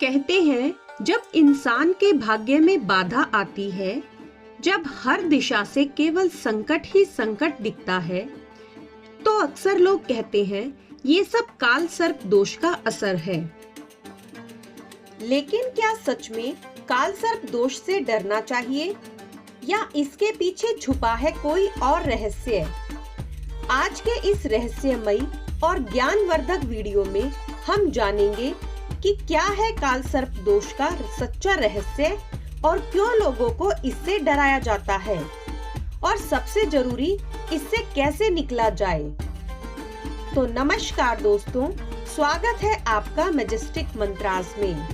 कहते हैं जब इंसान के भाग्य में बाधा आती है, जब हर दिशा से केवल संकट ही संकट दिखता है, तो अक्सर लोग कहते हैं ये सब काल सर्प दोष का असर है। लेकिन क्या सच में काल सर्प दोष से डरना चाहिए या इसके पीछे छुपा है कोई और रहस्य? आज के इस रहस्यमयी और ज्ञानवर्धक वीडियो में हम जानेंगे कि क्या है काल सर्प दोष का सच्चा रहस्य और क्यों लोगों को इससे डराया जाता है, और सबसे जरूरी इससे कैसे निकला जाए। तो नमस्कार दोस्तों, स्वागत है आपका मैजेस्टिक मंत्रास में,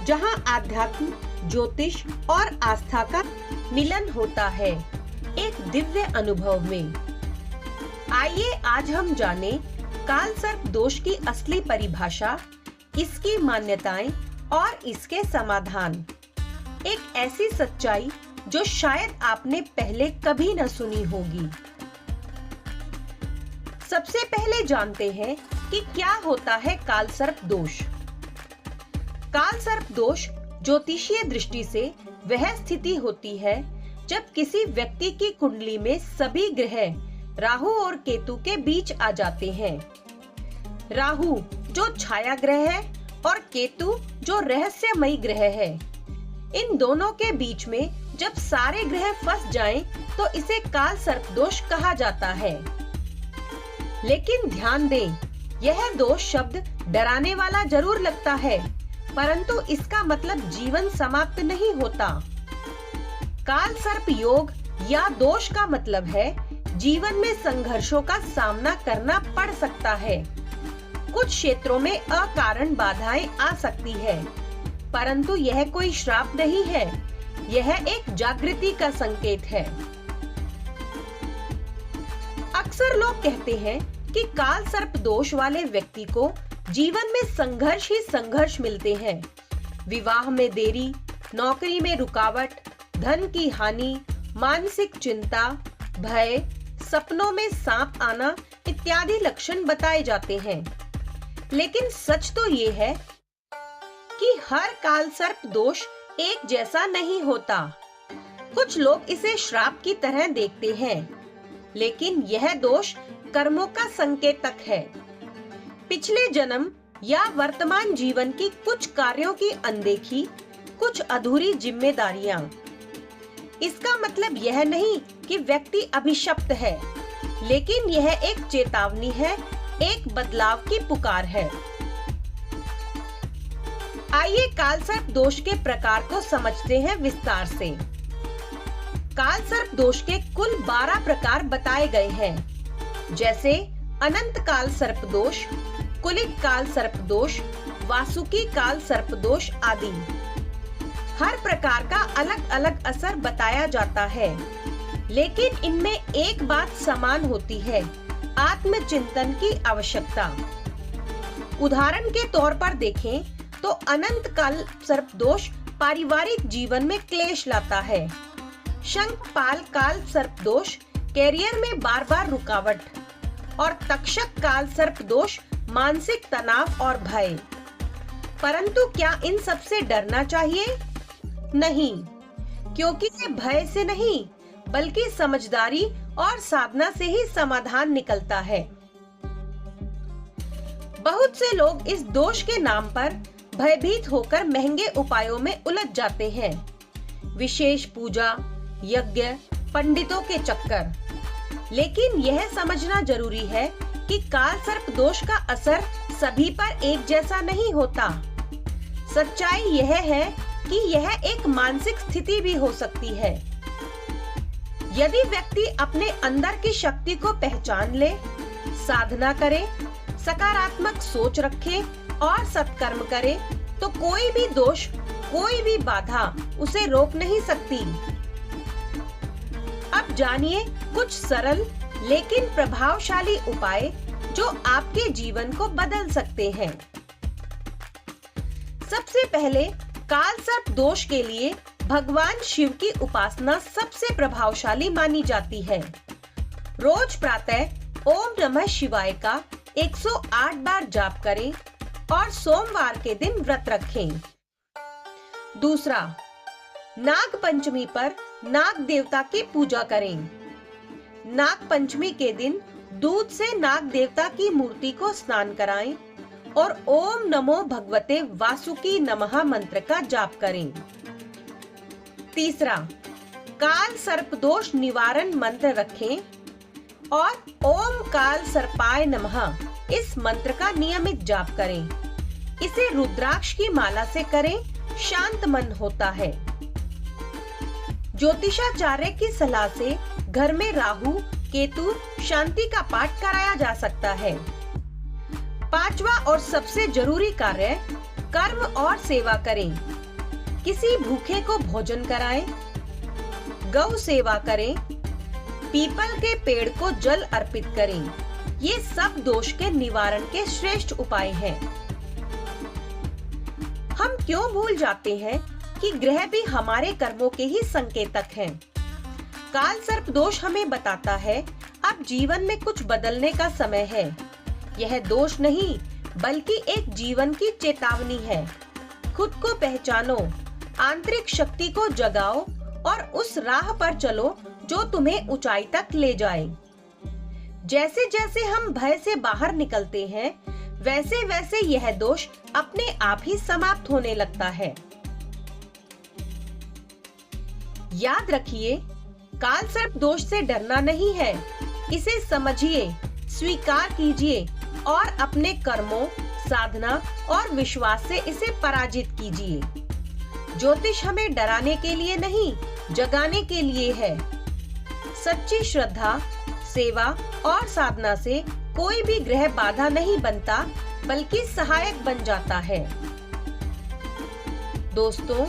जहां आध्यात्म, ज्योतिष और आस्था का मिलन होता है एक दिव्य अनुभव में। आइए आज हम जानें काल सर्प दोष की असली परिभाषा, इसकी मान्यताएं और इसके समाधान। एक ऐसी सच्चाई जो शायद आपने पहले कभी न सुनी होगी। सबसे पहले जानते हैं कि क्या होता है काल सर्प दोष। काल सर्प दोष ज्योतिषीय दृष्टि से वह स्थिति होती है जब किसी व्यक्ति की कुंडली में सभी ग्रह राहु और केतु के बीच आ जाते हैं। राहु जो छाया ग्रह है और केतु जो रहस्यमयी ग्रह है, इन दोनों के बीच में जब सारे ग्रह फंस जाएं, तो इसे काल सर्प दोष कहा जाता है। लेकिन ध्यान दें, यह दोष शब्द डराने वाला जरूर लगता है, परंतु इसका मतलब जीवन समाप्त नहीं होता। काल सर्प योग या दोष का मतलब है जीवन में संघर्षों का सामना करना पड़ सकता है। कुछ क्षेत्रों में अकारण बाधाएं आ सकती है, परंतु यह कोई श्राप नहीं है, यह एक जागृति का संकेत है। अक्सर लोग कहते हैं कि काल सर्प दोष वाले व्यक्ति को जीवन में संघर्ष ही संघर्ष मिलते हैं। विवाह में देरी, नौकरी में रुकावट, धन की हानि, मानसिक चिंता, भय, सपनों में सांप आना इत्यादि लक्षण बताए जाते हैं। लेकिन सच तो ये है कि हर काल सर्प दोष एक जैसा नहीं होता। कुछ लोग इसे श्राप की तरह देखते हैं, लेकिन यह दोष कर्मों का संकेतक है। पिछले जन्म या वर्तमान जीवन की कुछ कार्यों की अनदेखी, कुछ अधूरी जिम्मेदारियां। इसका मतलब यह नहीं कि व्यक्ति अभिशप्त है, लेकिन यह एक चेतावनी है, एक बदलाव की पुकार है। आइए काल सर्प दोष के प्रकार को समझते हैं विस्तार से। काल सर्प दोष के कुल 12 प्रकार बताए गए हैं, जैसे अनंत काल सर्प दोष, कुलिक काल सर्प दोष, वासुकी काल सर्प दोष आदि। हर प्रकार का अलग अलग असर बताया जाता है, लेकिन इनमें एक बात समान होती है, आत्मचिंतन की आवश्यकता। उदाहरण के तौर पर देखें तो अनंत काल सर्प दोष पारिवारिक जीवन में क्लेश लाता है। शंखपाल काल सर्प दोष कैरियर में बार बार रुकावट, और तक्षक काल सर्प दोष मानसिक तनाव और भय। परंतु क्या इन सब से डरना चाहिए? नहीं, क्योंकि ये भय से नहीं बल्कि समझदारी और साधना से ही समाधान निकलता है। बहुत से लोग इस दोष के नाम पर भयभीत होकर महंगे उपायों में उलझ जाते हैं। विशेष पूजा, यज्ञ, पंडितों के चक्कर। लेकिन यह समझना जरूरी है कि काल सर्प दोष का असर सभी पर एक जैसा नहीं होता। सच्चाई यह है कि यह एक मानसिक स्थिति भी हो सकती है। यदि व्यक्ति अपने अंदर की शक्ति को पहचान ले, साधना करे, सकारात्मक सोच रखे और सत्कर्म करे, तो कोई भी दोष, कोई भी बाधा उसे रोक नहीं सकती। अब जानिए कुछ सरल लेकिन प्रभावशाली उपाय जो आपके जीवन को बदल सकते हैं। सबसे पहले काल सर्प दोष के लिए भगवान शिव की उपासना सबसे प्रभावशाली मानी जाती है। रोज प्रातः ओम नमः शिवाय का 108 बार जाप करें और सोमवार के दिन व्रत रखें। दूसरा, नाग पंचमी पर नाग देवता की पूजा करें। नाग पंचमी के दिन दूध से नाग देवता की मूर्ति को स्नान कराएं और ओम नमो भगवते वासुकी नमः मंत्र का जाप करें। तीसरा, काल सर्प दोष निवारण मंत्र रखें और ओम काल सर्पाय नमः इस मंत्र का नियमित जाप करें। इसे रुद्राक्ष की माला से करें, शांत मन होता है। ज्योतिषाचार्य की सलाह से घर में राहु केतु शांति का पाठ कराया जा सकता है। पांचवा और सबसे जरूरी कार्य, कर्म और सेवा करें। किसी भूखे को भोजन कराएं, गौ सेवा करें, पीपल के पेड़ को जल अर्पित करें। ये सब दोष के निवारण के श्रेष्ठ उपाय हैं। हम क्यों भूल जाते हैं कि ग्रह भी हमारे कर्मों के ही संकेतक हैं। काल सर्प दोष हमें बताता है अब जीवन में कुछ बदलने का समय है। यह दोष नहीं बल्कि एक जीवन की चेतावनी है। खुद को पहचानो, आंतरिक शक्ति को जगाओ और उस राह पर चलो जो तुम्हें ऊंचाई तक ले जाए। जैसे जैसे हम भय से बाहर निकलते हैं, वैसे वैसे यह दोष अपने आप ही समाप्त होने लगता है। याद रखिए, काल सर्प दोष से डरना नहीं है। इसे समझिए, स्वीकार कीजिए और अपने कर्मों, साधना और विश्वास से इसे पराजित कीजिए। ज्योतिष हमें डराने के लिए नहीं, जगाने के लिए है। सच्ची श्रद्धा, सेवा और साधना से कोई भी ग्रह बाधा नहीं बनता, बल्कि सहायक बन जाता है। दोस्तों,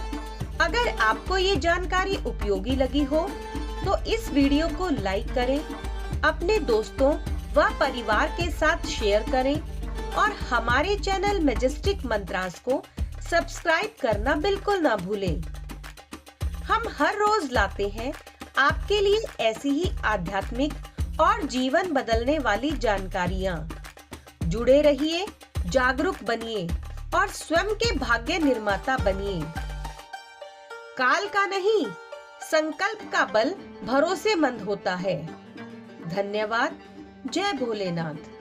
अगर आपको ये जानकारी उपयोगी लगी हो तो इस वीडियो को लाइक करें, अपने दोस्तों व परिवार के साथ शेयर करें और हमारे चैनल मैजेस्टिक मंत्रास को सब्सक्राइब करना बिल्कुल ना भूलें। हम हर रोज लाते हैं आपके लिए ऐसी ही आध्यात्मिक और जीवन बदलने वाली जानकारियाँ। जुड़े रहिए, जागरूक बनिए और स्वयं के भाग्य निर्माता बनिए। काल का नहीं, संकल्प का बल भरोसेमंद होता है। धन्यवाद। जय भोलेनाथ।